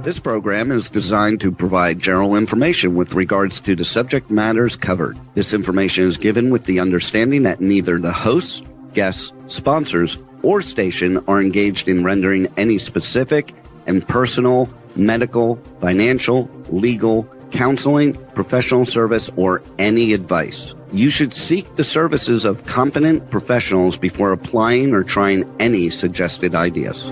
This program is designed to provide general information with regards to the subject matters covered. This information is given with the understanding that neither the hosts, guests, sponsors, or station are engaged in rendering any specific and personal, medical, financial, legal, counseling, professional service, or any advice. You should seek the services of competent professionals before applying or trying any suggested ideas.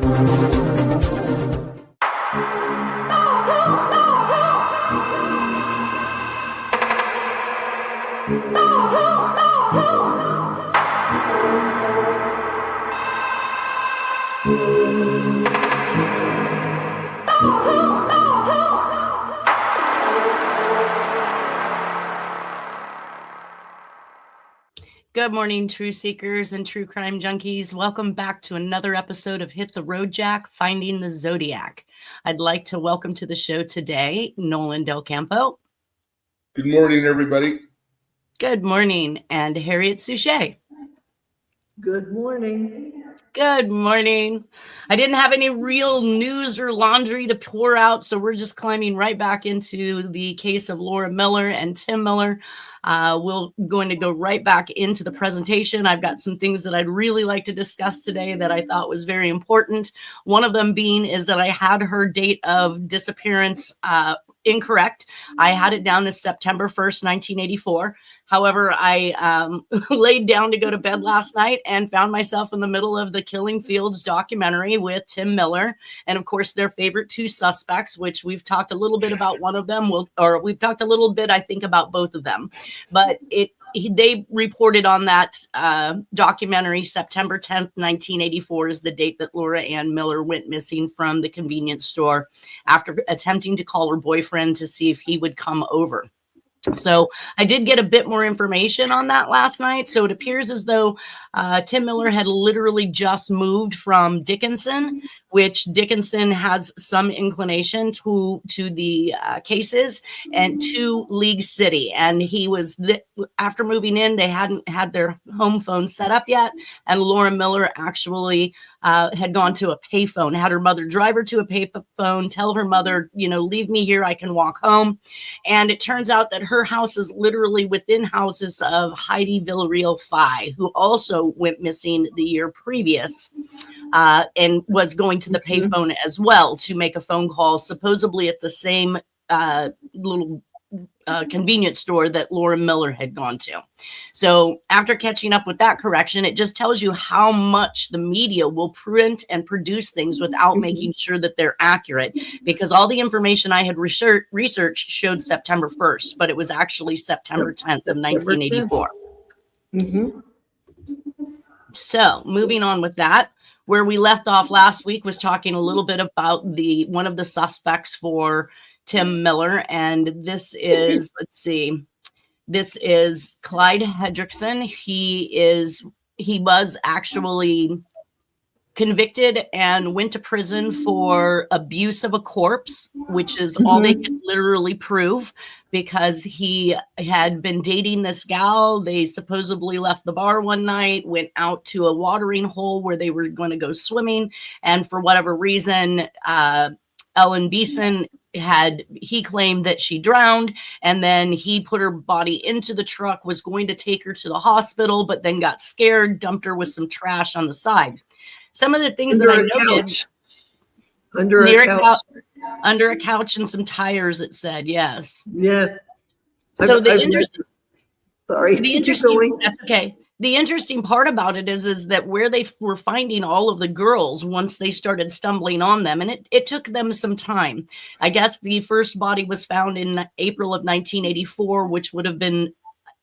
Good morning, true seekers and true crime junkies. Welcome back to another episode of Hit the Road Jack, Finding the Zodiac. I'd like to welcome to the show today, Nolan Del Campo. Good morning, everybody. Good morning. And Harriet Suchet. Good morning. Good morning. I didn't have any real news or laundry to pour out, so we're just climbing right back into the case of Laura Miller and Tim Miller. We're going to go right back into the presentation. I've got some things that I'd really like to discuss today that I thought was very important. One of them being is that I had her date of disappearance incorrect. I had it down as September 1st, 1984. However, I laid down to go to bed last night and found myself in the middle of the Killing Fields documentary with Tim Miller and, of course, their favorite two suspects, which we've talked a little bit about one of them, we've talked a little bit, I think, about both of them. But they reported on that documentary, September 10th, 1984 is the date that Laura Ann Miller went missing from the convenience store after attempting to call her boyfriend to see if he would come over. So I did get a bit more information on that last night. So it appears as though Tim Miller had literally just moved from Dickinson, which Dickinson has some inclination to the cases, and to League City. And he was, after moving in, they hadn't had their home phone set up yet. And Laura Miller actually had gone to a payphone, had her mother drive her to a payphone, tell her mother, leave me here, I can walk home. And it turns out that her house is literally within houses of Heidi Villarreal Fye, who also went missing the year previous and was going to the payphone as well to make a phone call, supposedly at the same little convenience store that Laura Miller had gone to. So after catching up with that correction, it just tells you how much the media will print and produce things without making sure that they're accurate, because all the information I had researched showed September 1st, but it was actually September 10th of 1984. So moving on with that, where we left off last week was talking a little bit about one of the suspects for Tim Miller. And this is, this is Clyde Hendrickson. He was actually convicted and went to prison for abuse of a corpse, which is all they could literally prove, because he had been dating this gal. They supposedly left the bar one night, went out to a watering hole where they were going to go swimming. And for whatever reason, Ellen Beeson he claimed that she drowned, and then he put her body into the truck, was going to take her to the hospital, but then got scared, dumped her with some trash on the side. Some of the things that I noted under a couch and some tires, it said, yes. Yes. So that's okay. The interesting part about it is that where they were finding all of the girls once they started stumbling on them, and it took them some time. I guess the first body was found in April of 1984, which would have been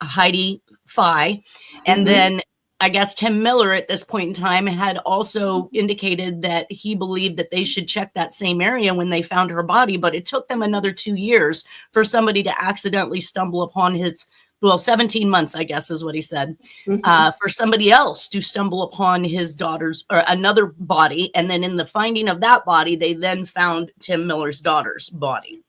Heidi Fye. And then I guess Tim Miller at this point in time had also indicated that he believed that they should check that same area when they found her body, but it took them another 2 years for somebody to accidentally stumble upon 17 months, I guess is what he said, for somebody else to stumble upon his daughter's or another body. And then in the finding of that body, they then found Tim Miller's daughter's body.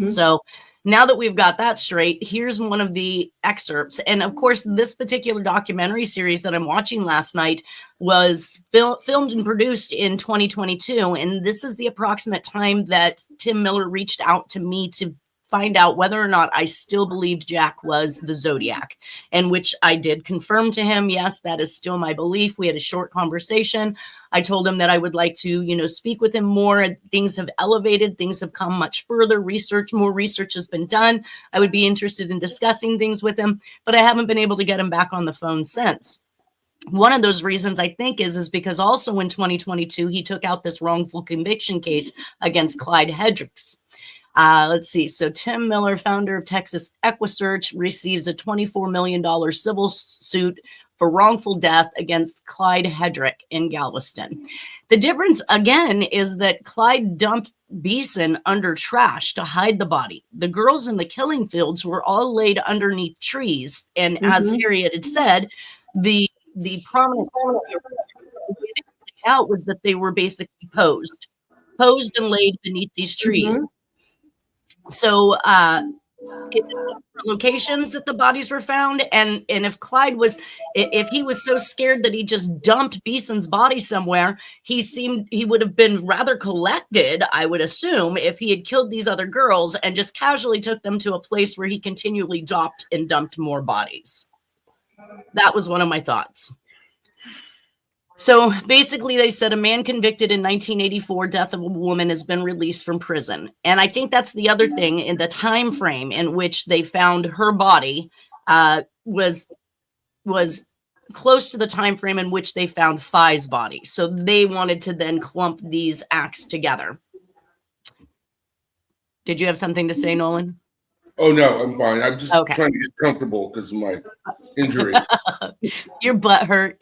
So now that we've got that straight, here's one of the excerpts. And of course, this particular documentary series that I'm watching last night was filmed and produced in 2022. And this is the approximate time that Tim Miller reached out to me to find out whether or not I still believed Jack was the Zodiac, and which I did confirm to him. Yes, that is still my belief. We had a short conversation. I told him that I would like to, speak with him more. Things have elevated. Things have come much further. More research has been done. I would be interested in discussing things with him, but I haven't been able to get him back on the phone since. One of those reasons I think is because also in 2022, he took out this wrongful conviction case against Clyde Hendricks. Let's see. So Tim Miller, founder of Texas Equusearch, receives a $24 million civil suit for wrongful death against Clyde Hedrick in Galveston. The difference, again, is that Clyde dumped Beeson under trash to hide the body. The girls in the killing fields were all laid underneath trees. And as Harriet had said, the prominent out was that they were basically posed and laid beneath these trees. So locations that the bodies were found, and if Clyde was, if he was so scared that he just dumped Beeson's body somewhere, he would have been rather collected, I would assume, if he had killed these other girls and just casually took them to a place where he continually dropped and dumped more bodies. That was one of my thoughts. So basically, they said a man convicted in 1984, death of a woman, has been released from prison. And I think that's the other thing, in the time frame in which they found her body was close to the time frame in which they found Phi's body. So they wanted to then clump these acts together. Did you have something to say, Nolan? Oh, no, I'm fine. I'm just trying to get comfortable because of my injury. Your butt hurt.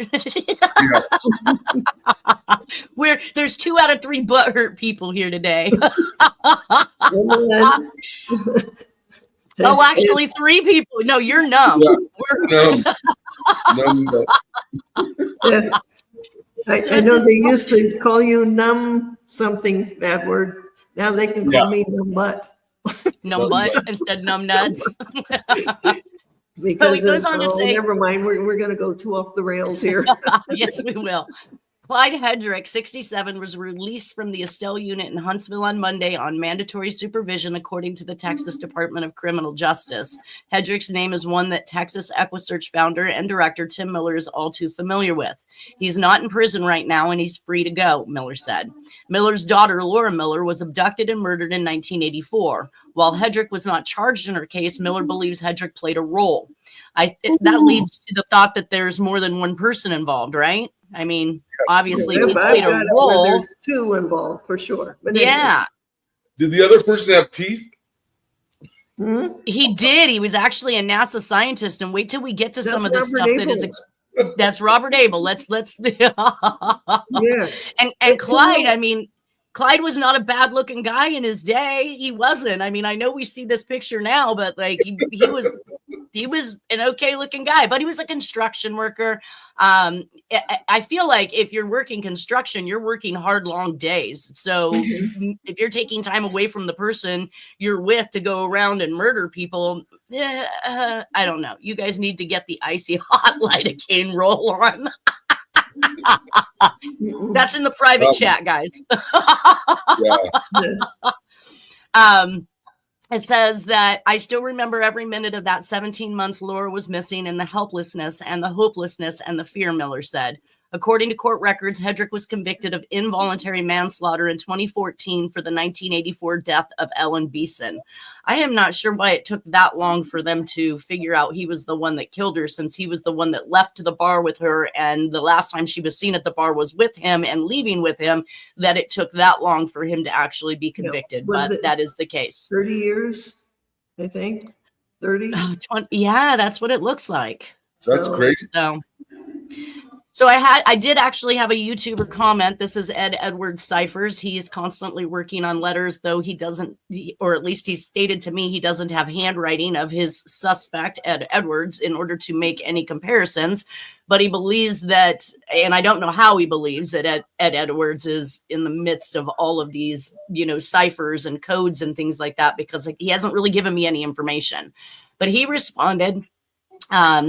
There's 2 out of 3 butt hurt people here today. Oh, actually 3 people. No, you're numb. Yeah. Numb. Yeah. I know they used to call you numb something, bad word. Now they can call me numb butt. Numb butt instead of numb nuts. Because he goes on to say, never mind, we're going to go too off the rails here. Yes, we will. Clyde Hedrick, 67, was released from the Estelle unit in Huntsville on Monday on mandatory supervision, according to the Texas Department of Criminal Justice. Hedrick's name is one that Texas Equusearch founder and director Tim Miller is all too familiar with. He's not in prison right now, and he's free to go, Miller said. Miller's daughter, Laura Miller, was abducted and murdered in 1984. While Hedrick was not charged in her case, Miller believes Hedrick played a role. That leads to the thought that there's more than one person involved, right? I mean, obviously, he played a role. There's 2 involved for sure. But yeah. Did the other person have teeth? He did. He was actually a NASA scientist. And wait till we get to some of the stuff that is. That's Robert Abel. Let's. Yeah. And Clyde. I mean, Clyde was not a bad looking guy in his day. He wasn't. I mean, I know we see this picture now, but like he was an okay looking guy, but he was a construction worker. I feel like if you're working construction, you're working hard, long days. So if you're taking time away from the person you're with to go around and murder people, I don't know. You guys need to get the icy hot lidocaine roll on. That's in the private chat, guys. It says that I still remember every minute of that 17 months Laura was missing, and the helplessness and the hopelessness and the fear, Miller said. According to court records, Hedrick was convicted of involuntary manslaughter in 2014 for the 1984 death of Ellen Beeson. I am not sure why it took that long for them to figure out he was the one that killed her, since he was the one that left the bar with her, and the last time she was seen at the bar was with him and leaving with him, that it took that long for him to actually be convicted. But that is the case. 30 years, I think. 30? 20, yeah, that's what it looks like. That's crazy. So I did actually have a YouTuber comment. This is Ed Edwards Ciphers. He is constantly working on letters, though he doesn't, or at least he stated to me, he doesn't have handwriting of his suspect, Ed Edwards, in order to make any comparisons. But he believes that, and I don't know how he believes that Ed Edwards is in the midst of all of these, ciphers and codes and things like that, because he hasn't really given me any information. But he responded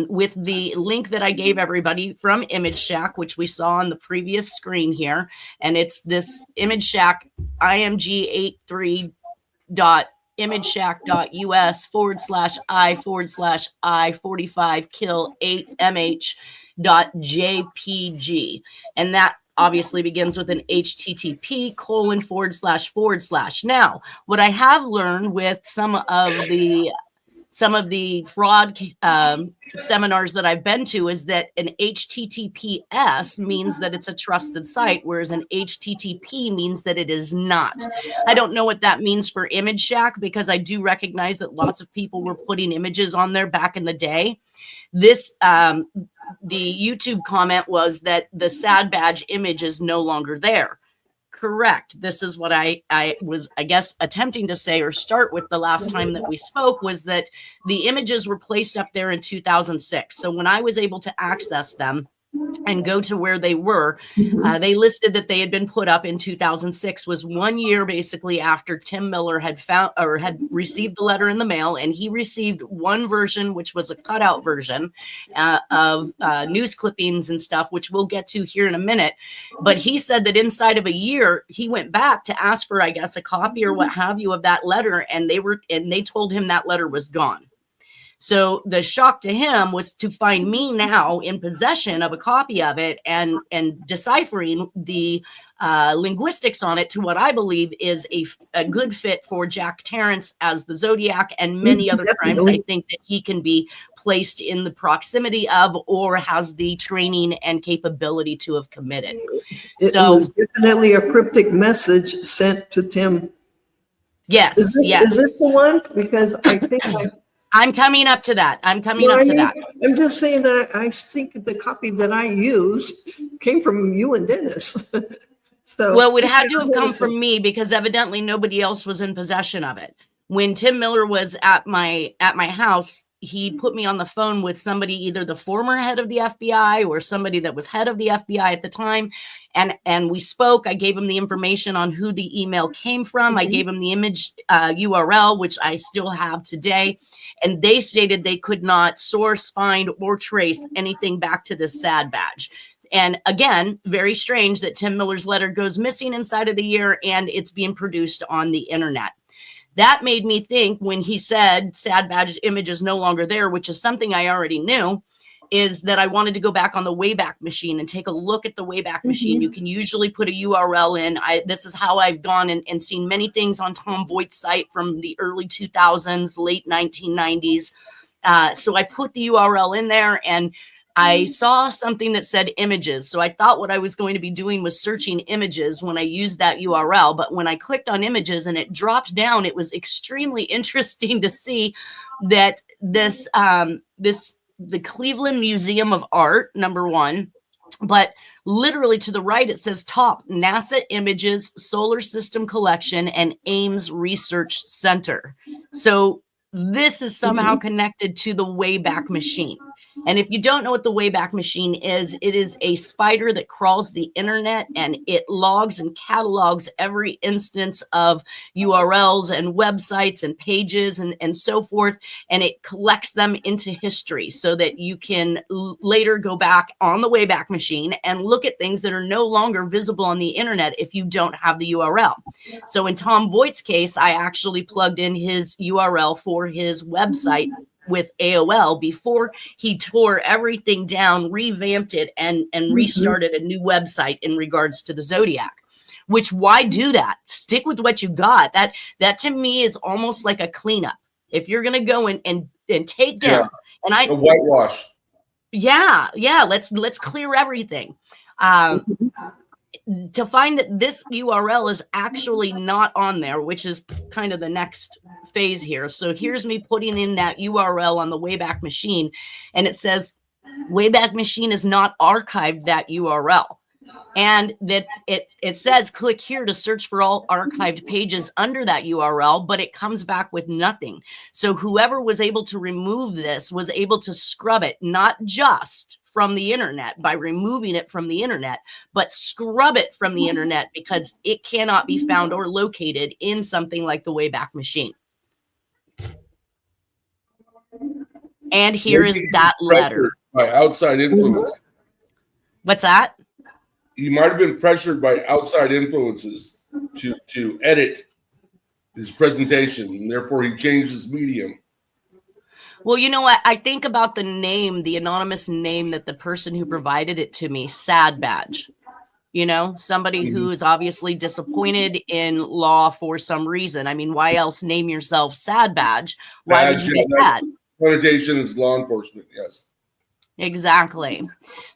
with the link that I gave everybody from Image Shack, which we saw on the previous screen here. And it's this Image Shack imgshack.us/I/I/45 kill 8mh.jpg. And that obviously begins with an http://. Now, what I have learned with some of the fraud seminars that I've been to is that an HTTPS means that it's a trusted site, whereas an HTTP means that it is not. I don't know what that means for Image Shack, because I do recognize that lots of people were putting images on there back in the day. This, the YouTube comment was that the sad badge image is no longer there. Correct. This is what I was, I guess, attempting to say or start with the last time that we spoke, was that the images were placed up there in 2006. So when I was able to access them and go to where they were, they listed that they had been put up in 2006, was 1 year basically after Tim Miller had found or had received the letter in the mail. And he received one version, which was a cutout version of news clippings and stuff, which we'll get to here in a minute. But he said that inside of a year, he went back to ask for, I guess, a copy or what have you of that letter. And they told him that letter was gone. So the shock to him was to find me now in possession of a copy of it and deciphering the linguistics on it to what I believe is a good fit for Jack Terrence as the Zodiac and many other crimes I think that he can be placed in the proximity of or has the training and capability to have committed. It was definitely a cryptic message sent to Tim. Yes. Is this the one? Because I think I'm coming up to that. I'm just saying that I think the copy that I used came from you and Dennis. So well, it would have to have come from me, because evidently nobody else was in possession of it. When Tim Miller was at my house, he put me on the phone with somebody, either the former head of the FBI or somebody that was head of the FBI at the time. And we spoke. I gave him the information on who the email came from. I gave him the image URL, which I still have today. And they stated they could not source, find, or trace anything back to this sad badge. And again, very strange that Tim Miller's letter goes missing inside of the year and it's being produced on the internet. That made me think when he said sad badge image is no longer there, which is something I already knew, is that I wanted to go back on the Wayback Machine and take a look at the Wayback Machine. You can usually put a URL in. This is how I've gone and seen many things on Tom Voigt's site from the early 2000s, late 1990s. So I put the URL in there and I saw something that said images. So I thought what I was going to be doing was searching images when I used that URL. But when I clicked on images and it dropped down, it was extremely interesting to see that the Cleveland Museum of Art, number one, but literally to the right, it says top NASA images, solar system collection, and Ames Research Center. So this is somehow connected to the Wayback Machine. And if you don't know what the Wayback Machine is, it is a spider that crawls the internet and it logs and catalogs every instance of URLs and websites and pages and so forth. And it collects them into history so that you can later go back on the Wayback Machine and look at things that are no longer visible on the internet if you don't have the URL. So in Tom Voigt's case, I actually plugged in his URL for his website with AOL before he tore everything down, revamped it, and restarted a new website in regards to the Zodiac. Which, why do that? Stick with what you got. That to me is almost like a cleanup. If you're gonna go and take down, and a whitewash. Yeah. Let's clear everything. To find that this URL is actually not on there, which is kind of the next phase here. So here's me putting in that URL on the Wayback Machine, and it says Wayback Machine has not archived that URL. And that it says click here to search for all archived pages under that URL, but it comes back with nothing. So whoever was able to remove this was able to scrub it, not just from the internet by removing it from the internet, but scrub it from the internet because it cannot be found or located in something like the Wayback Machine. And here is that letter. By outside influence. What's that? He might have been pressured by outside influences to edit his presentation, and therefore he changed his medium. Well, you know what? I think about the name, the anonymous name that the person who provided it to me, Sad Badge. You know, somebody who is obviously disappointed in law for some reason. I mean, why else name yourself Sad Badge? Why would you be sad? Connotation is law enforcement, yes. Exactly.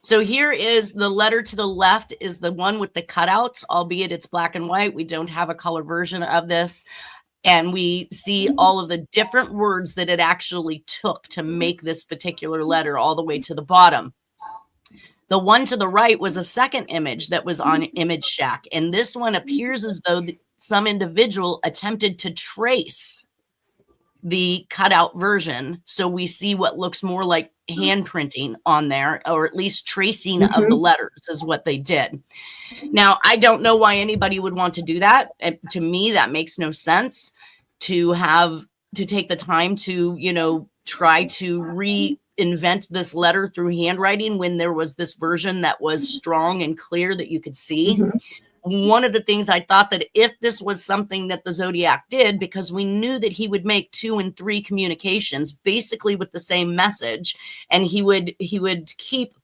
So here is the letter to the left is the one with the cutouts, albeit it's black and white. We don't have a color version of this. And we see all of the different words that it actually took to make this particular letter all the way to the bottom. The one to the right was a second image that was on Image Shack. And this one appears as though some individual attempted to trace the cutout version. So we see what looks more like handprinting on there, or at least tracing of the letters is what they did. Now, I don't know why anybody would want to do that. To me, that makes no sense to take the time to, you know, try to reinvent this letter through handwriting when there was this version that was strong and clear that you could see. One of the things I thought that if this was something that the Zodiac did, because we knew that he would make 2 and 3 communications basically with the same message, and he would keep,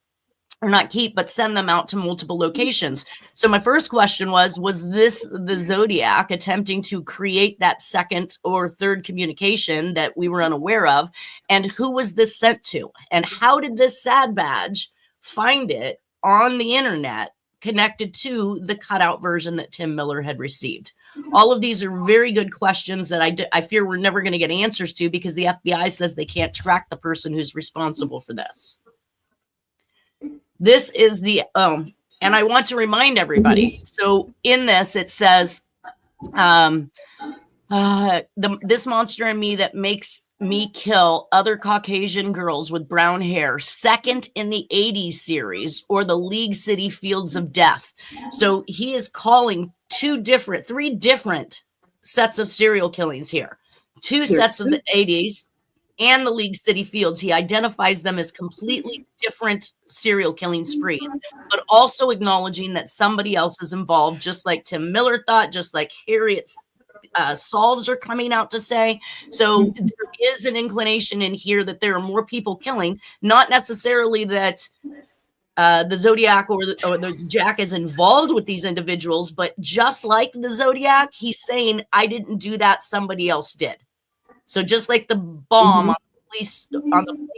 or not keep, but send them out to multiple locations. So my first question was this the Zodiac attempting to create that second or third communication that we were unaware of? And who was this sent to? And how did this Sad Badge find it on the internet connected to the cutout version that Tim Miller had received? All of these are very good questions that I fear we're never going to get answers to because the FBI says they can't track the person who's responsible for this. This is the, and I want to remind everybody. So in this, it says, this monster in me that makes me kill other Caucasian girls with brown hair, second in the 80s series, or the League City Fields of Death. So he is calling 3 different sets of serial killings here. 2 sets of the 80s and the League City Fields. He identifies them as completely different serial killing sprees, but also acknowledging that somebody else is involved, just like Tim Miller thought, just like Harriet's solves are coming out to say. So there is an inclination in here that there are more people killing, not necessarily that the Zodiac or the Jack is involved with these individuals, but just like the Zodiac, he's saying, I didn't do that, somebody else did. So just like the bomb on the police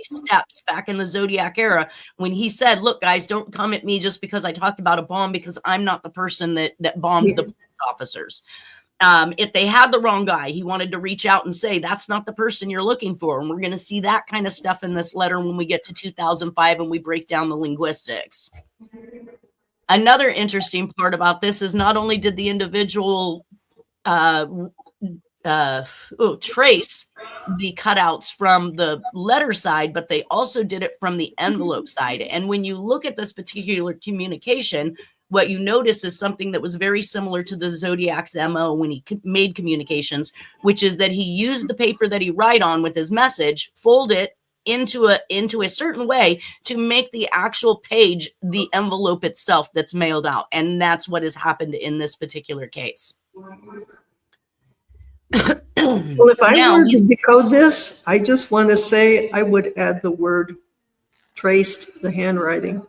steps back in the Zodiac era, when he said, look, guys, don't come at me just because I talked about a bomb, because I'm not the person that bombed the police officers. If they had the wrong guy, he wanted to reach out and say, that's not the person you're looking for. And we're going to see that kind of stuff in this letter when we get to 2005 and we break down the linguistics. Another interesting part about this is not only did the individual trace the cutouts from the letter side, but they also did it from the envelope side. And when you look at this particular communication, what you notice is something that was very similar to the Zodiac's MO when he made communications, which is that he used the paper that he write on with his message, fold it into a certain way to make the actual page the envelope itself that's mailed out. And that's what has happened in this particular case. Well, if I were to decode this, I just want to say I would add the word traced the handwriting,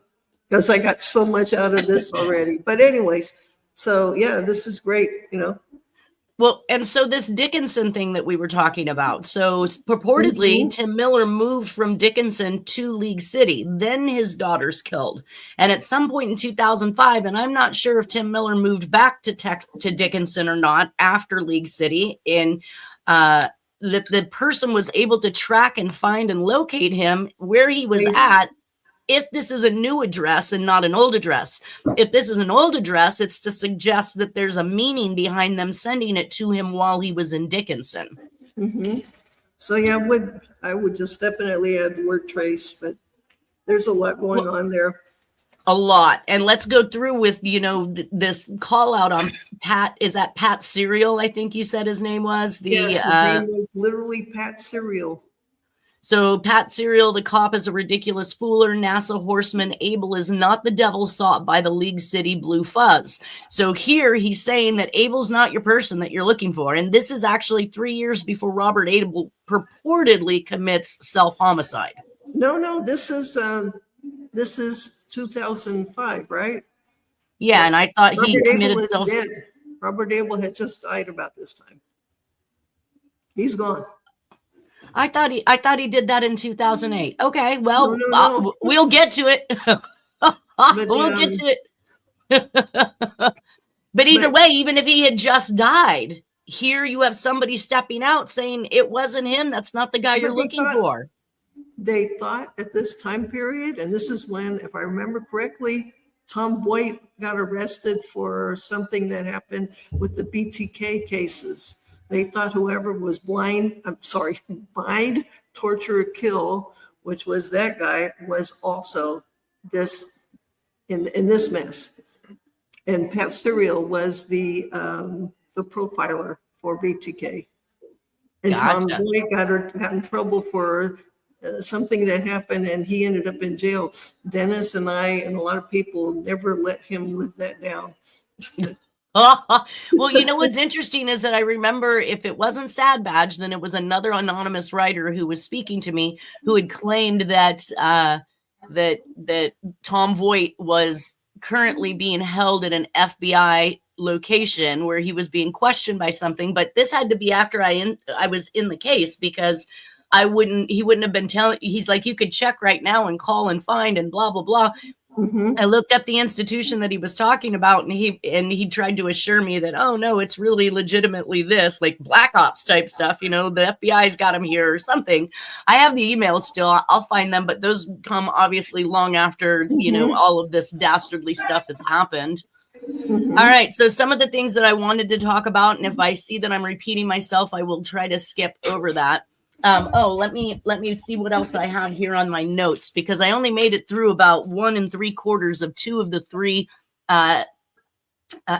because I got so much out of this already. But anyways, so yeah, this is great, you know. Well, and so this Dickinson thing that we were talking about. So purportedly, Tim Miller moved from Dickinson to League City. Then his daughter's killed. And at some point in 2005, and I'm not sure if Tim Miller moved back to Dickinson or not after League City, that the person was able to track and find and locate him where he was at if this is a new address and not an old address. If this is an old address, it's to suggest that there's a meaning behind them sending it to him while he was in Dickinson. Mm-hmm. So yeah, I would just definitely add the word trace, but there's a lot going on there. A lot. And let's go through with, this call out on Pat. Is that Pat Serial? I think you said his name was. Yes, his name was literally Pat Serial. So Pat Serial, the cop, is a ridiculous fooler. NASA horseman Abel is not the devil sought by the League City Blue Fuzz. So here he's saying that Abel's not your person that you're looking for. And this is actually 3 years before Robert Abel purportedly commits self-homicide. No, this is 2005, right? Yeah, and I thought he committed self. Dead. Robert Abel had just died about this time. He's gone. I thought he did that in 2008. Okay, well, No. We'll get to it. We'll get to it. But either way, even if he had just died, here you have somebody stepping out saying it wasn't him. That's not the guy you're looking for. They thought at this time period, and this is when, if I remember correctly, Tom Voigt got arrested for something that happened with the BTK cases. They thought whoever was bind, torture, or kill, which was that guy, was also this in this mess. And Pat Serial was the profiler for BTK. And Gotcha. Tom Voigt got in trouble for something that happened, and he ended up in jail. Dennis and I and a lot of people never let him live that down. Well, what's interesting is that I remember if it wasn't Sad Badge, then it was another anonymous writer who was speaking to me who had claimed that that Tom Voigt was currently being held at an FBI location where he was being questioned by something. But this had to be after I was in the case, because he wouldn't have been telling. He's like, you could check right now and call and find and blah blah blah. Mm-hmm. I looked up the institution that he was talking about, and he tried to assure me that, oh no, it's really legitimately this, like Black Ops type stuff. The FBI's got him here or something. I have the emails still. I'll find them, but those come obviously long after all of this dastardly stuff has happened. Mm-hmm. All right, so some of the things that I wanted to talk about, and if I see that I'm repeating myself, I will try to skip over that. Let me see what else I have here on my notes, because I only made it through about 1 3/4 of 2 of the 3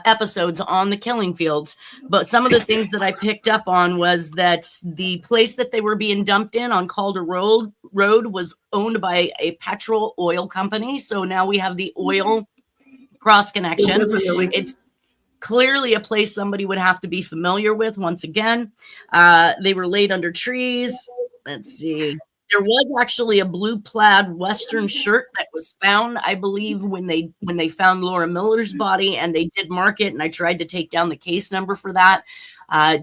episodes on the killing fields. But some of the things that I picked up on was that the place that they were being dumped in on Calder Road was owned by a petrol oil company. So now we have the oil cross connection. It's clearly a place somebody would have to be familiar with. Once again, they were laid under trees. Let's see. There was actually a blue plaid Western shirt that was found, I believe, when they found Laura Miller's body, and they did mark it. And I tried to take down the case number for that.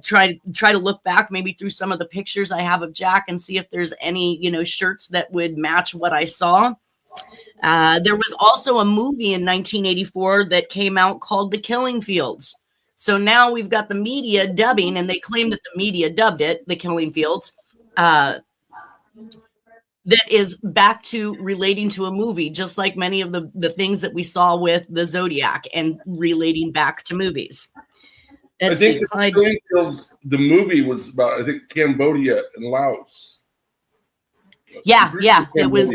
Try to look back maybe through some of the pictures I have of Jack and see if there's any shirts that would match what I saw. There was also a movie in 1984 that came out called The Killing Fields. So now we've got the media dubbing, and they claim that the media dubbed it, The Killing Fields, that is back to relating to a movie, just like many of the things that we saw with the Zodiac and relating back to movies. I think The Killing Fields, the movie was about, Cambodia and Laos. Yeah. It was.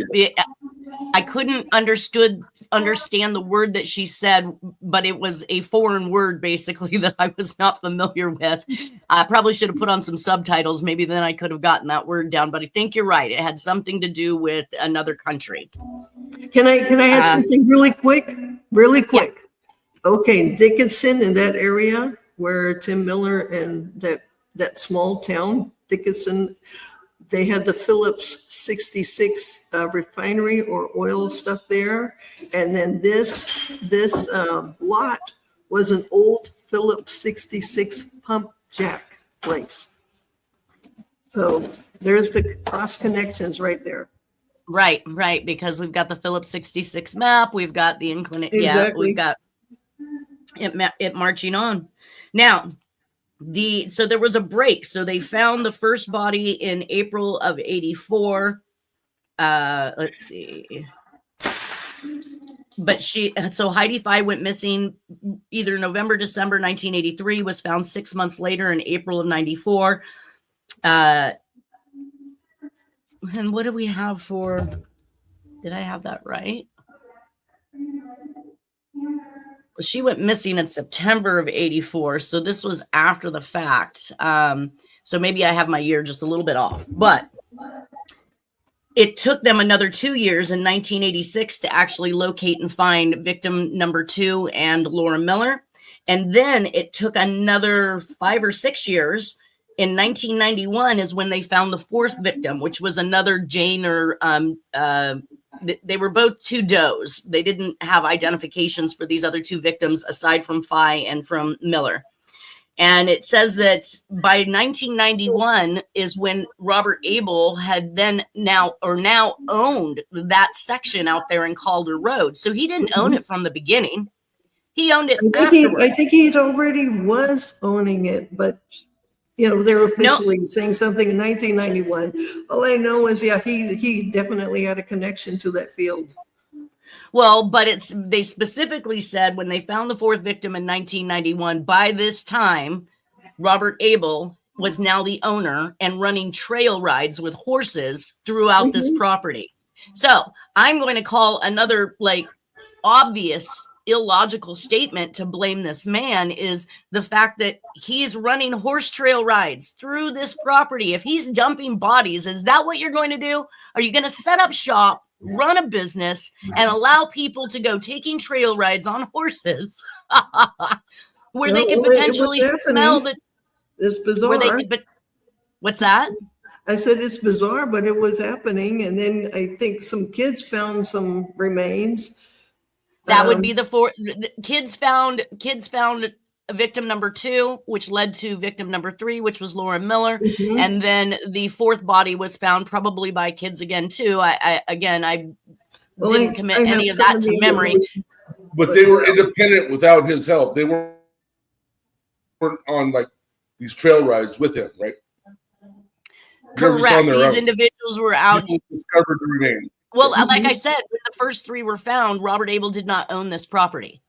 I couldn't understand the word that she said, but it was a foreign word basically that I was not familiar with. I probably should have put on some subtitles. Maybe then I could have gotten that word down. But I think you're right. It had something to do with another country. Can I add something really quick? Really quick. Yeah. Okay, Dickinson, in that area where Tim Miller and that small town, Dickinson, they had the Phillips 66 refinery or oil stuff there. And then this lot was an old Phillips 66 pump jack place. So there's the cross connections right there. Right. Because we've got the Phillips 66 map. We've got the inclination. Exactly. Yeah, we've got it marching on. Now, so there was a break. So they found the first body in April of 84. Let's see. But so Heidi Fye went missing either November, December 1983, was found 6 months later in April of 94. And what do we have for, did I have that right? She went missing in September of 84. So this was after the fact. So maybe I have my year just a little bit off, but it took them another 2 years in 1986 to actually locate and find victim number 2 and Laura Miller. And then it took another 5 or 6 years. In 1991 is when they found the 4th victim, which was another Jane or they were both 2 does. They didn't have identifications for these other 2 victims aside from Fye and from Miller. And it says that by 1991 is when Robert Abel had now owned that section out there in Calder Road. So he didn't own it from the beginning. He owned it afterwards. I think he already was owning it, but they're officially saying something in 1991. All I know is, he definitely had a connection to that field. Well, but they specifically said when they found the 4th victim in 1991, by this time, Robert Abel was now the owner and running trail rides with horses throughout this property. So I'm going to call another obvious illogical statement to blame this man is the fact that he's running horse trail rides through this property. If he's dumping bodies, is that what you're going to do? Are you going to set up shop, run a business, and allow people to go taking trail rides on horses where they could potentially smell the... It's bizarre. What's that? I said it's bizarre, but it was happening. And then I think some kids found some remains. That would be the 4 kids found victim number 2, which led to victim number 3, which was Laura Miller. And then the 4th body was found probably by kids again, too. I didn't commit any of that to memory. But they were independent without his help. They weren't on these trail rides with him, right? Correct. These individuals were out. Discovered the remains. Well, like I said, when the first 3 were found, Robert Abel did not own this property.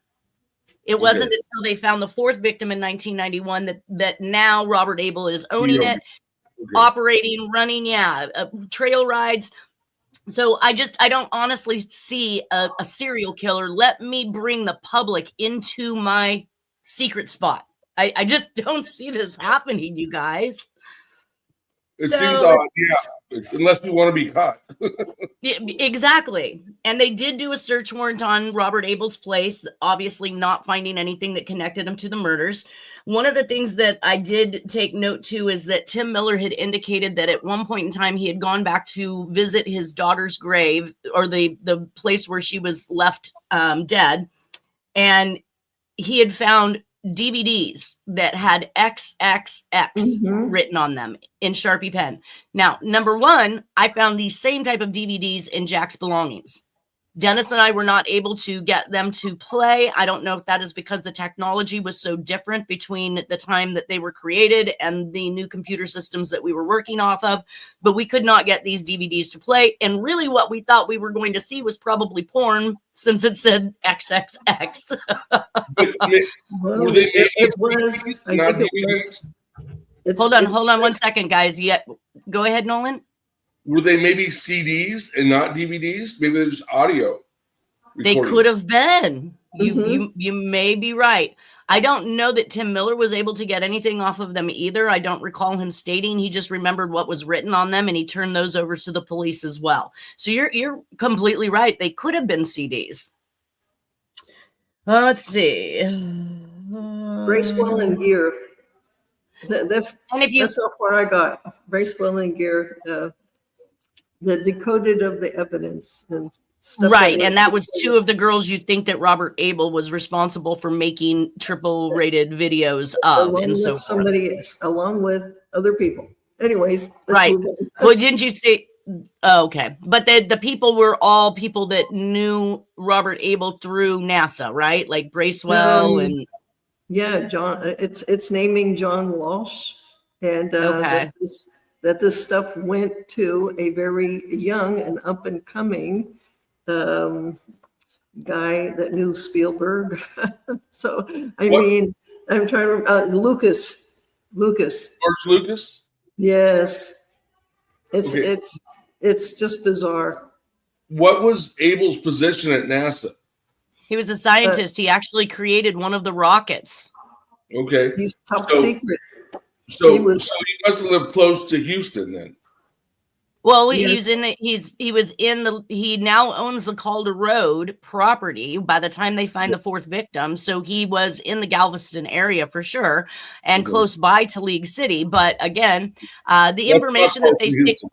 It wasn't until they found the 4th victim in 1991 that now Robert Abel is owning it, operating, running, trail rides. So I don't honestly see a serial killer. Let me bring the public into my secret spot. I just don't see this happening, you guys. It seems odd, unless you want to be caught. Exactly. And they did do a search warrant on Robert Abel's place, obviously not finding anything that connected him to the murders. One of the things that I did take note to is that Tim Miller had indicated that at one point in time he had gone back to visit his daughter's grave, or the place where she was left dead, and he had found DVDs that had XXX written on them in Sharpie pen. Now, number 1, I found these same type of DVDs in Jack's belongings. Dennis and I were not able to get them to play. I don't know if that is because the technology was so different between the time that they were created and the new computer systems that we were working off of, but we could not get these DVDs to play. And really what we thought we were going to see was probably porn, since it said XXX. Were they Hold on 1 second, guys. Go ahead, Nolan. Were they maybe CDs and not DVDs? Maybe they're just audio recording. They could have been. You may be right. I don't know that Tim Miller was able to get anything off of them either. I don't recall him stating. He just remembered what was written on them, and he turned those over to the police as well. So you're completely right. They could have been CDs. Let's see. Bracewell and Gear. That's how far I got. Bracewell and Gear. The decoded of the evidence and stuff. Right, and that was 2 of the girls you'd think that Robert Abel was responsible for making triple-rated videos of, along and with so somebody else, along with other people. Anyways, right. Well, didn't you say? Oh, okay, but the people were all people that knew Robert Abel through NASA, right? Like Bracewell and John. It's naming John Walsh, and that this stuff went to a very young and up and coming guy that knew Spielberg. So, I What? mean, I'm trying to remember, Lucas. George Lucas? Yes. Okay. It's just bizarre. What was Abel's position at NASA? He was a scientist. He actually created one of the rockets. Okay. He's top So- secret. So He was- so he must have lived close to Houston then. Well, Yes. he now owns the Calder Road property by the time they find the fourth victim. So he was in the Galveston area for sure and Mhm. close by to League City. But again, the That's information not that they close to Houston.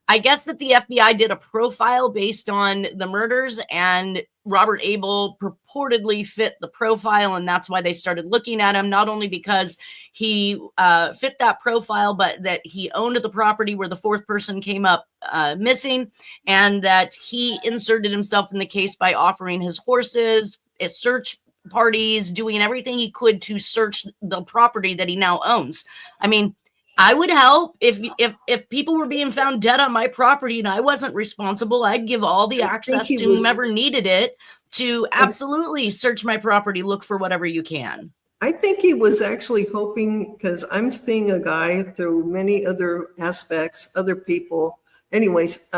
I guess that the FBI did a profile based on the murders, and Robert Abel purportedly fit the profile, and that's why they started looking at him, not only because he fit that profile, but that he owned the property where the fourth person came up missing, and that he inserted himself in the case by offering his horses, search parties, doing everything he could to search the property that he now owns. I mean, I would help if people were being found dead on my property and I wasn't responsible. I'd give all the access to whomever needed it to absolutely search my property, look for whatever you can. I think he was actually hoping, because I'm seeing a guy through many other aspects, other people. Anyways,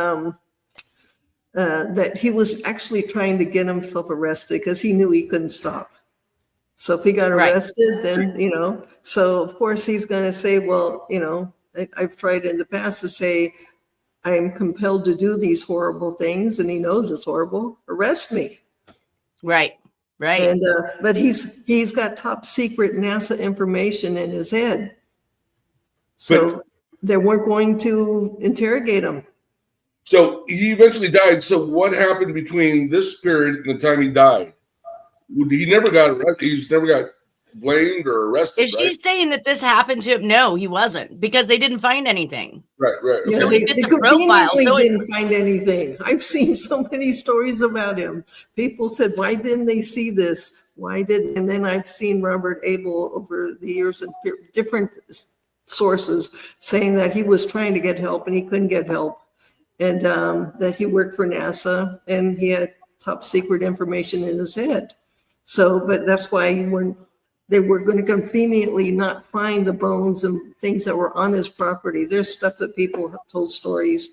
that he was actually trying to get himself arrested because he knew he couldn't stop. So if he got Right. arrested, then, so of course he's going to say, well, I've tried in the past to say, I'm compelled to do these horrible things, and he knows it's horrible. Arrest me. Right. And but he's got top secret NASA information in his head. So they weren't going to interrogate him. So he eventually died. So what happened between this period and the time he died? He never got arrested. He just never got blamed or arrested. Is she saying that this happened to him? No, he wasn't, because they didn't find anything. Right. Yeah, So Okay. he they fit the profile. conveniently So didn't find anything. I've seen so many stories about him. People said, why didn't they see this? And then I've seen Robert Abel over the years in different sources saying that he was trying to get help and he couldn't get help. And that he worked for NASA and he had top secret information in his head. So, but that's why they were going to conveniently not find the bones and things that were on his property. There's stuff that people have told stories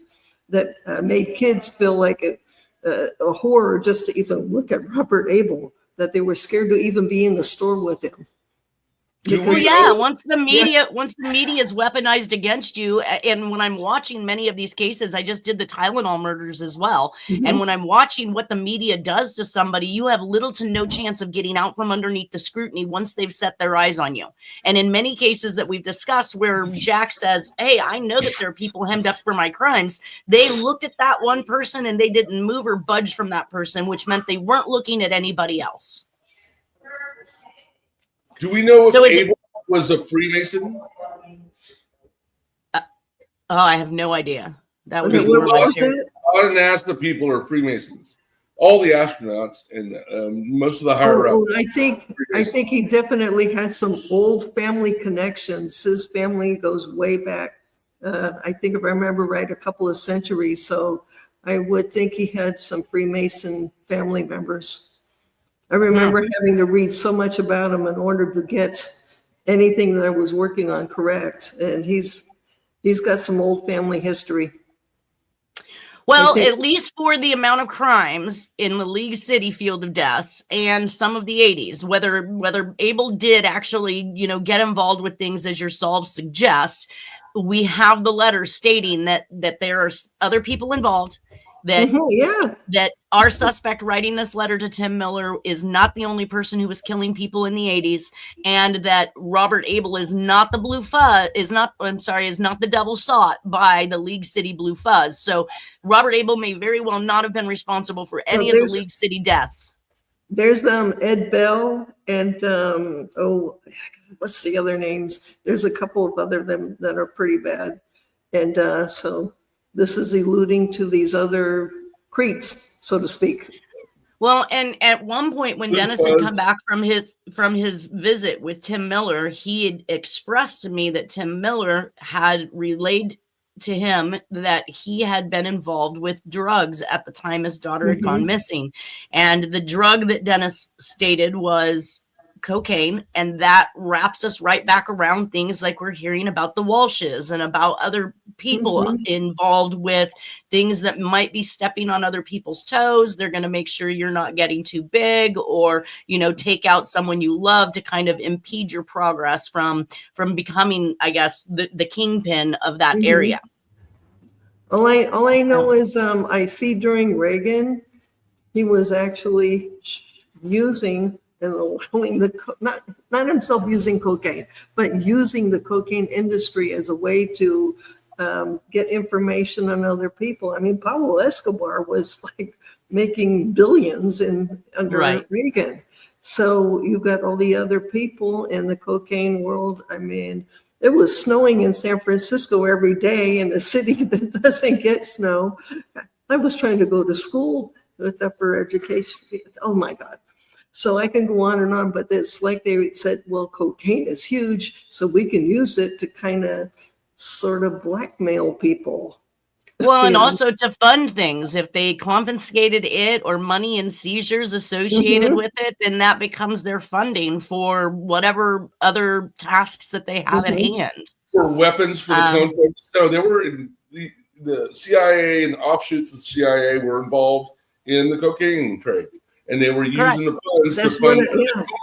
that made kids feel like a horror just to even look at Robert Abel, that they were scared to even be in the store with him. Well, yeah, once the media is weaponized against you, and when I'm watching many of these cases, I just did the Tylenol murders as well. Mhm. And when I'm watching what the media does to somebody, you have little to no chance of getting out from underneath the scrutiny once they've set their eyes on you. And in many cases that we've discussed where Jack says, hey, I know that there are people hemmed up for my crimes, they looked at that one person and they didn't move or budge from that person, which meant they weren't looking at anybody else. Do we know if Abel was a Freemason? I have no idea. That was Because more a like lot of NASA people are Freemasons. All the astronauts and most of the higher ups. I think he definitely had some old family connections. His family goes way back. I think if I remember right, a couple of centuries. So I would think he had some Freemason family members. I remember having to read so much about him in order to get anything that I was working on correct. And he's got some old family history. Well, at least for the amount of crimes in the League City field of deaths and some of the 80s, whether Abel did actually, get involved with things as your solve suggests, we have the letter stating that there are other people involved, that our suspect writing this letter to Tim Miller is not the only person who was killing people in the 80s, and that Robert Abel is not the blue fuzz, is not the devil sought by the League City blue fuzz. So Robert Abel may very well not have been responsible for any of the League City deaths. There's Ed Bell and what's the other names? There's a couple of other them that are pretty bad. And so this is alluding to these other creeps, so to speak. Well, and at one point when Dennis had come back from his visit with Tim Miller, he had expressed to me that Tim Miller had relayed to him that he had been involved with drugs at the time his daughter had gone missing. And the drug that Dennis stated was cocaine, and that wraps us right back around things like we're hearing about the Walshes and about other people involved with things that might be stepping on other people's toes. They're going to make sure you're not getting too big, or, you know, take out someone you love to kind of impede your progress from becoming, I guess, the kingpin of that area. All I know is I see during Reagan, he was actually using and allowing not himself using cocaine, but using the cocaine industry as a way to get information on other people. I mean, Pablo Escobar was like making billions under Reagan. So you've got all the other people in the cocaine world. I mean, it was snowing in San Francisco every day in a city that doesn't get snow. I was trying to go to school with upper education. Oh my God. So I can go on, but it's like they said, well, cocaine is huge, so we can use it to kind of sort of blackmail people. Well, and also to fund things. If they confiscated it or money and seizures associated with it, then that becomes their funding for whatever other tasks that they have at hand. For weapons for the contracts. No, they were in the CIA and offshoots of the CIA were involved in the cocaine trade. And they were using the funds to fund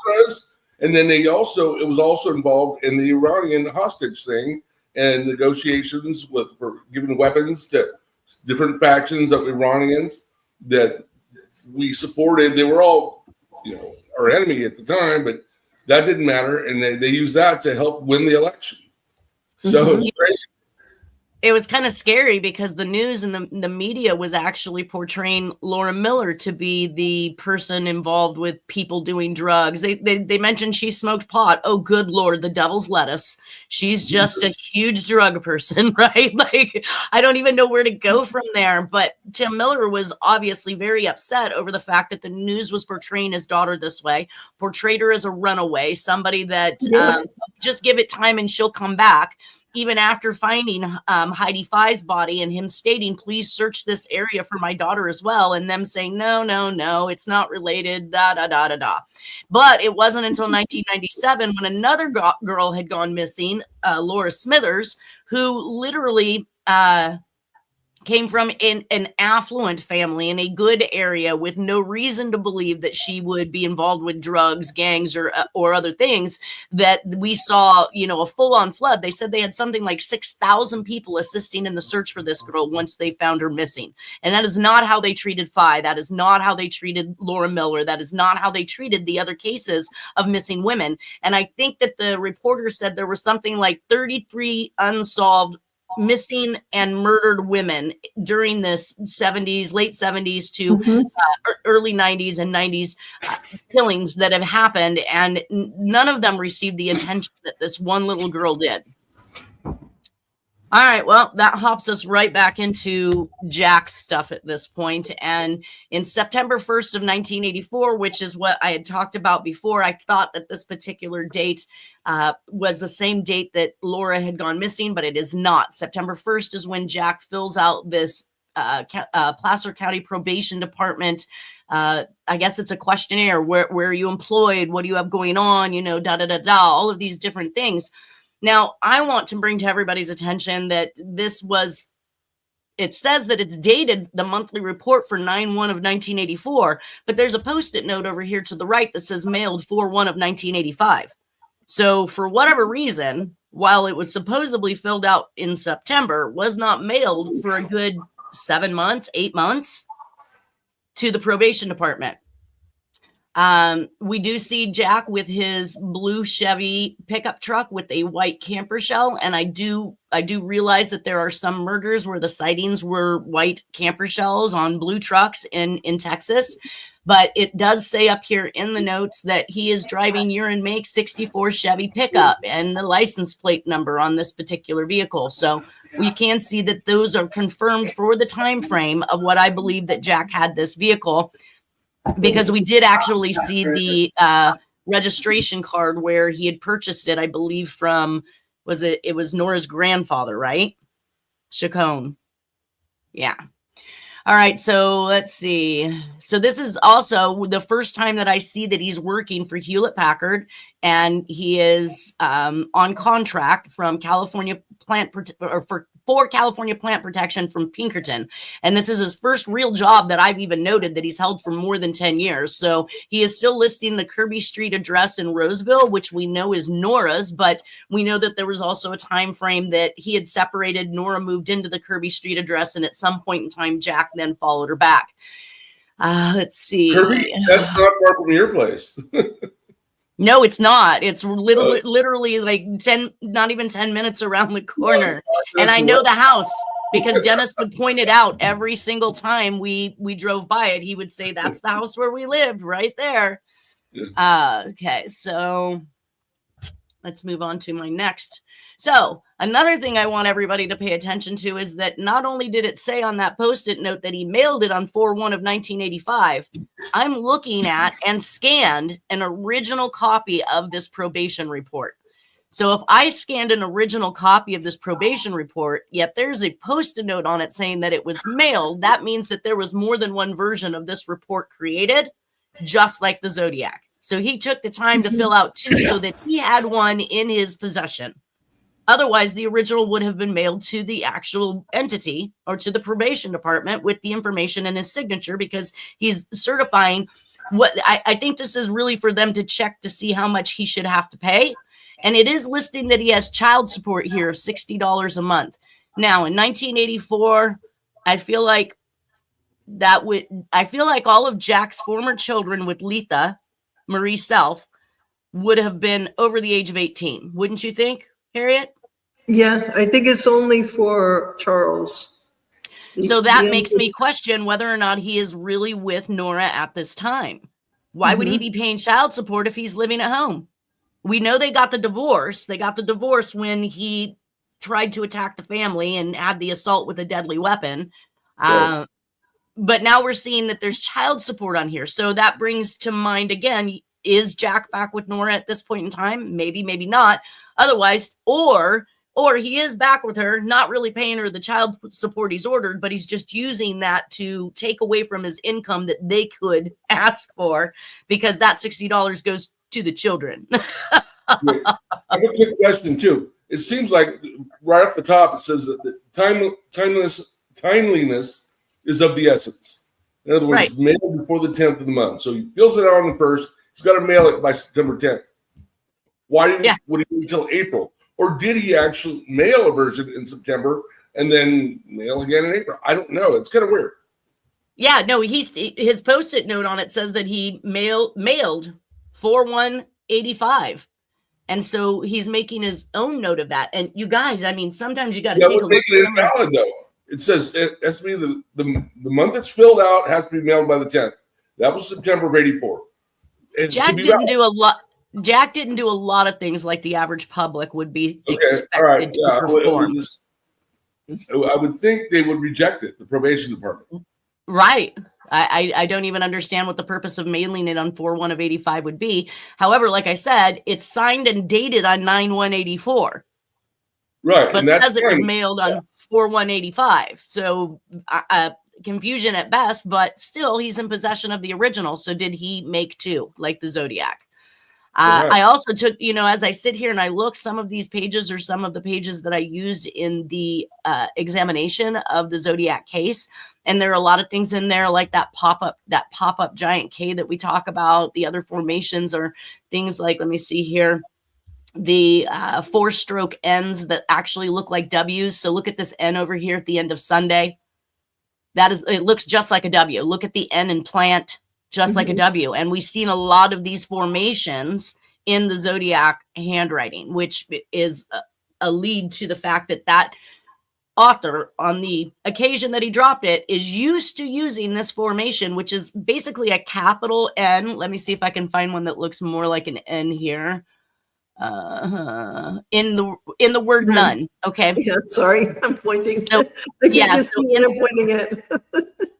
cause. And then it was also involved in the Iranian hostage thing and negotiations for giving weapons to different factions of Iranians that we supported. They were all, you know, our enemy at the time, but that didn't matter. And they used that to help win the election. So it's crazy. It was kind of scary because the news and the media was actually portraying Laura Miller to be the person involved with people doing drugs. They mentioned she smoked pot. Oh, good Lord, the devil's lettuce. She's just a huge drug person, right? Like, I don't even know where to go from there. But Tim Miller was obviously very upset over the fact that the news was portraying his daughter this way, portrayed her as a runaway, somebody that just give it time and she'll come back. Even after finding I-45's body and him stating, please search this area for my daughter as well. And them saying, no, it's not related, da. But it wasn't until 1997 when another girl had gone missing, Laura Smithers, who literally came from an affluent family in a good area with no reason to believe that she would be involved with drugs, gangs, or other things, that we saw, you know, a full-on flood. They said they had something like 6,000 people assisting in the search for this girl once they found her missing. And that is not how they treated Fi. That is not how they treated Laura Miller. That is not how they treated the other cases of missing women. And I think that the reporter said there was something like 33 unsolved missing and murdered women during this late 70s to early 90s and 90s killings that have happened, and none of them received the attention that this one little girl did. All right, well, that hops us right back into Jack's stuff at this point. And in September 1st of 1984, which is what I had talked about before, I thought that this particular date was the same date that Laura had gone missing, but it is not. September 1st is when Jack fills out this Placer County Probation Department. I guess it's a questionnaire. Where are you employed? What do you have going on? You know, all of these different things. Now, I want to bring to everybody's attention that it says that it's dated the monthly report for 9/1 of 1984, but there's a Post-it note over here to the right that says mailed 4/1 of 1985. So for whatever reason, while it was supposedly filled out in September, was not mailed for a good 7 months, 8 months to the probation department. We do see Jack with his blue Chevy pickup truck with a white camper shell. And I do realize that there are some murders where the sightings were white camper shells on blue trucks in Texas. But it does say up here in the notes that he is driving year and make 64 Chevy pickup and the license plate number on this particular vehicle. So we can see that those are confirmed for the time frame of what I believe that Jack had this vehicle, because we did actually see the registration card where he had purchased it, I believe, from, it was Nora's grandfather, right? Chacon. Yeah. All right, so let's see. So this is also the first time that I see that he's working for Hewlett Packard, and he is on contract from California for California Plant Protection from Pinkerton. And this is his first real job that I've even noted that he's held for more than 10 years. So he is still listing the Kirby Street address in Roseville, which we know is Nora's, but we know that there was also a time frame that he had separated. Nora moved into the Kirby Street address, and at some point in time, Jack then followed her back. Let's see. Kirby, that's not far from your place. No, it's not. It's literally like 10, not even 10 minutes around the corner. And I know the house because Dennis would point it out every single time we drove by it. He would say, that's the house where we lived right there. Okay, so let's move on to my next. So another thing I want everybody to pay attention to is that not only did it say on that Post-it note that he mailed it on 4/1 of 1985, I'm looking at and scanned an original copy of this probation report. So if I scanned an original copy of this probation report, yet there's a Post-it note on it saying that it was mailed, that means that there was more than one version of this report created, just like the Zodiac. So he took the time to fill out two so that he had one in his possession. Otherwise, the original would have been mailed to the actual entity or to the probation department with the information in his signature, because he's certifying what I think this is really for them to check to see how much he should have to pay. And it is listing that he has child support here of $60 a month. Now, in 1984, I feel like all of Jack's former children with Letha, Marie Self, would have been over the age of 18. Wouldn't you think, Harriet? Yeah, I think it's only for Charles. So that makes me question whether or not he is really with Nora at this time. Why would he be paying child support if he's living at home? We know they got the divorce. They got the divorce when he tried to attack the family and had the assault with a deadly weapon. Right. But now we're seeing that there's child support on here. So that brings to mind again, is Jack back with Nora at this point in time? Maybe, maybe not. Otherwise, or he is back with her, not really paying her the child support he's ordered, but he's just using that to take away from his income that they could ask for, because that $60 goes to the children. I have a quick question too. It seems like right off the top, it says that the timeliness is of the essence. In other words, mail before the 10th of the month. So he fills it out on the 1st. He's got to mail it by September 10th. Why would he wait until April? Or did he actually mail a version in September and then mail again in April? I don't know. It's kind of weird. Yeah, no, his Post-it note on it says that he mailed 4/1/85. And so he's making his own note of that. And you guys, I mean, sometimes you got to take a look. It invalid, though. It says it has to be the month it's filled out has to be mailed by the 10th. That was September of 84. And Jack didn't do a lot. Jack didn't do a lot of things like the average public would be expected to perform. I would think they would reject it, the probation department. Right. I don't even understand what the purpose of mailing it on 4/1 of 85 would be. However, like I said, it's signed and dated on 9/1/84. Right. But because it was mailed on 4/1/85. So confusion at best, but still he's in possession of the original. So did he make two like the Zodiac? I also took, as I sit here and I look, some of these pages are some of the pages that I used in the examination of the Zodiac case. And there are a lot of things in there like that pop-up giant K that we talk about. The other formations are things like, let me see here, the 4-stroke N's that actually look like W's. So look at this N over here at the end of Sunday. It looks just like a W. Look at the N in plant, just like a W. And we've seen a lot of these formations in the Zodiac handwriting, which is a lead to the fact that author, on the occasion that he dropped it, is used to using this formation, which is basically a capital N. Let me see if I can find one that looks more like an N here. In the word none. Okay. Yeah, sorry, I'm pointing. So, I'm pointing it.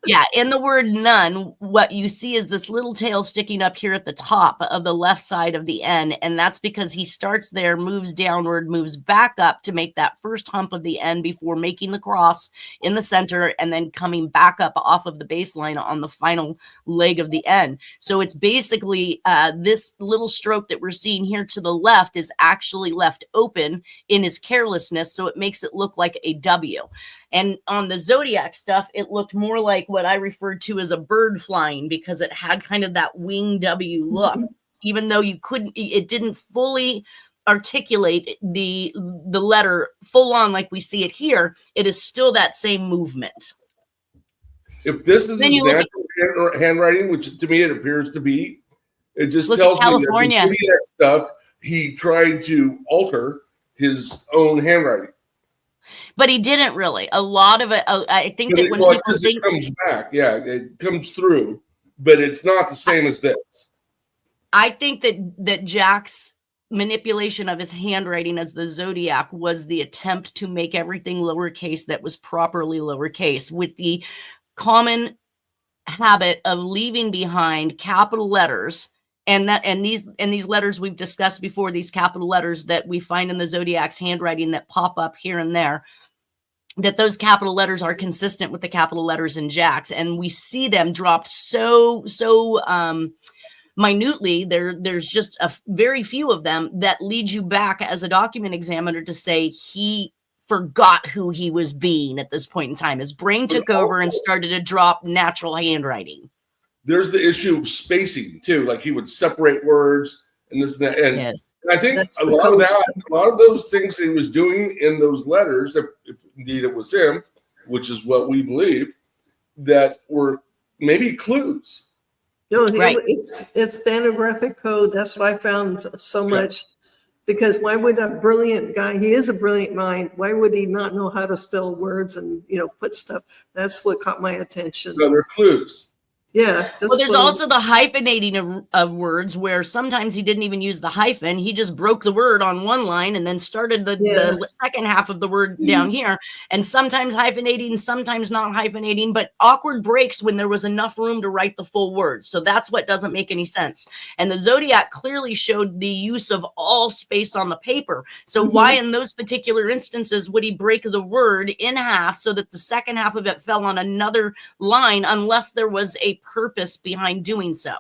Yeah, in the word none, what you see is this little tail sticking up here at the top of the left side of the N, and that's because he starts there, moves downward, moves back up to make that first hump of the N before making the cross in the center, and then coming back up off of the baseline on the final leg of the N. So it's basically this little stroke that we're seeing here to the left is actually left open in his carelessness, so it makes it look like a W. And on the Zodiac stuff, it looked more like what I referred to as a bird flying because it had kind of that wing W look, even though it didn't fully articulate the letter full on like we see it here. It is still that same movement. If this is his natural handwriting, which to me it appears to be, it just tells me that the Zodiac stuff, he tried to alter his own handwriting. But he didn't really. A lot of it, I think that when people think it comes back, yeah, it comes through, but it's not the same as this. I think that Jack's manipulation of his handwriting as the Zodiac was the attempt to make everything lowercase that was properly lowercase, with the common habit of leaving behind capital letters. And these letters we've discussed before, these capital letters that we find in the Zodiac's handwriting that pop up here and there, that those capital letters are consistent with the capital letters in Jack's, and we see them dropped so minutely. There's just a very few of them that lead you back as a document examiner to say he forgot who he was being at this point in time. His brain took over and started to drop natural handwriting. There's the issue of spacing too. Like he would separate words and this and that. And yes. I think a lot of those things he was doing in those letters, if indeed it was him, which is what we believe, that were maybe clues. No, it's stenographic code. That's what I found so much. Because why would a brilliant guy, he is a brilliant mind, why would he not know how to spell words and, put stuff? That's what caught my attention. No, they're clues. Yeah. Well, there's also the hyphenating of words where sometimes he didn't even use the hyphen. He just broke the word on one line and then started the second half of the word down here. And sometimes hyphenating, sometimes not hyphenating, but awkward breaks when there was enough room to write the full word. So that's what doesn't make any sense. And the Zodiac clearly showed the use of all space on the paper. So why in those particular instances would he break the word in half so that the second half of it fell on another line unless there was a purpose behind doing so?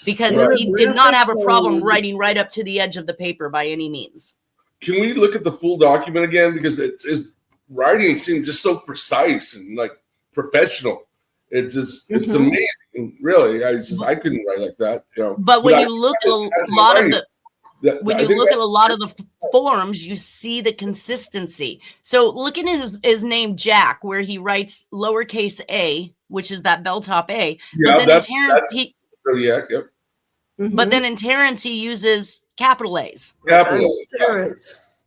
Because he did not have a problem writing right up to the edge of the paper by any means. Can we look at the full document again? Because his writing seemed just so precise and like professional. It's just it's amazing, really. I couldn't write like that. But when you look at a lot of the forms, you see the consistency. So looking at his name Jack, where he writes lowercase a, which is that bell top A. Yeah, but then that's Zodiac. Yep. But then in Terrence, he uses capital A's. Capital Terrence.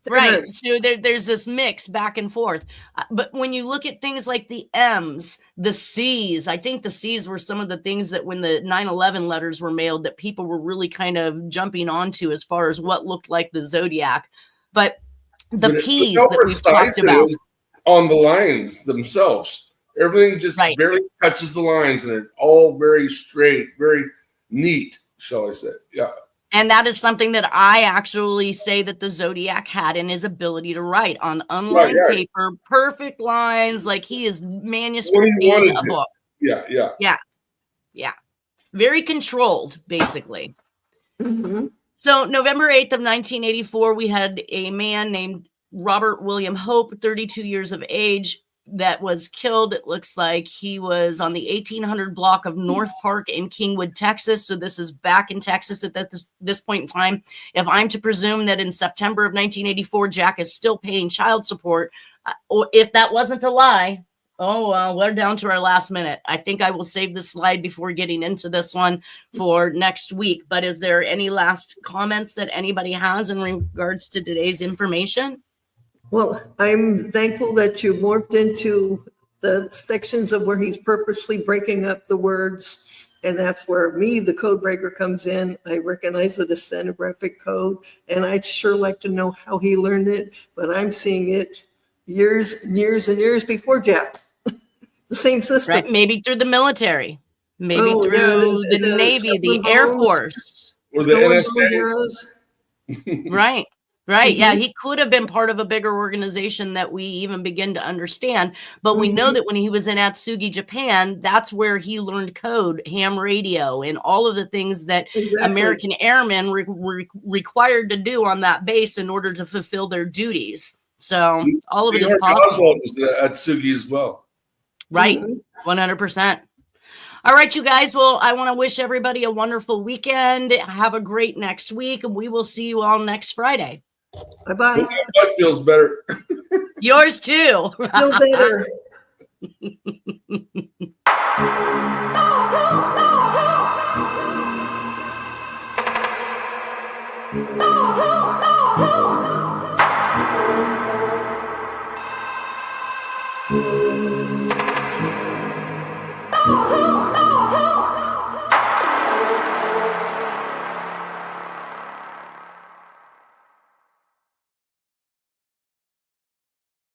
Right. So there's this mix back and forth. But when you look at things like the M's, the C's, I think the C's were some of the things that when the 9/11 letters were mailed that people were really kind of jumping onto as far as what looked like the Zodiac. But the P's that we've talked about. On the lines themselves. Everything just barely touches the lines, and they're all very straight, very neat, shall I say. Yeah. And that is something that I actually say that the Zodiac had in his ability to write on unlined paper, perfect lines, like he is manuscripting a book. Yeah. Very controlled, basically. So November 8th of 1984, we had a man named Robert William Hope, 32 years of age, that was killed. It looks like he was on the 1800 block of North Park in Kingwood, Texas. So this is back in Texas at this point in time. If I'm to presume that in September of 1984, Jack is still paying child support, or if that wasn't a lie, we're down to our last minute. I think I will save this slide before getting into this one for next week. But is there any last comments that anybody has in regards to today's information? Well, I'm thankful that you morphed into the sections of where he's purposely breaking up the words. And that's where the code breaker, comes in. I recognize it as stenographic code. And I'd sure like to know how he learned it. But I'm seeing it years and years before Jack. The same system. Right? Maybe through the military, maybe through the Navy, the Air Force. Or the NSA. Right. Right. Yeah. He could have been part of a bigger organization that we even begin to understand. But we know that when he was in Atsugi, Japan, that's where he learned code, ham radio, and all of the things that American airmen were required to do on that base in order to fulfill their duties. So all of it is possible. Was at Atsugi as well. Right. 100%. All right, you guys. Well, I want to wish everybody a wonderful weekend. Have a great next week, and we will see you all next Friday. Bye-bye. Hope your butt feels better. Yours too. Feel better. Oh,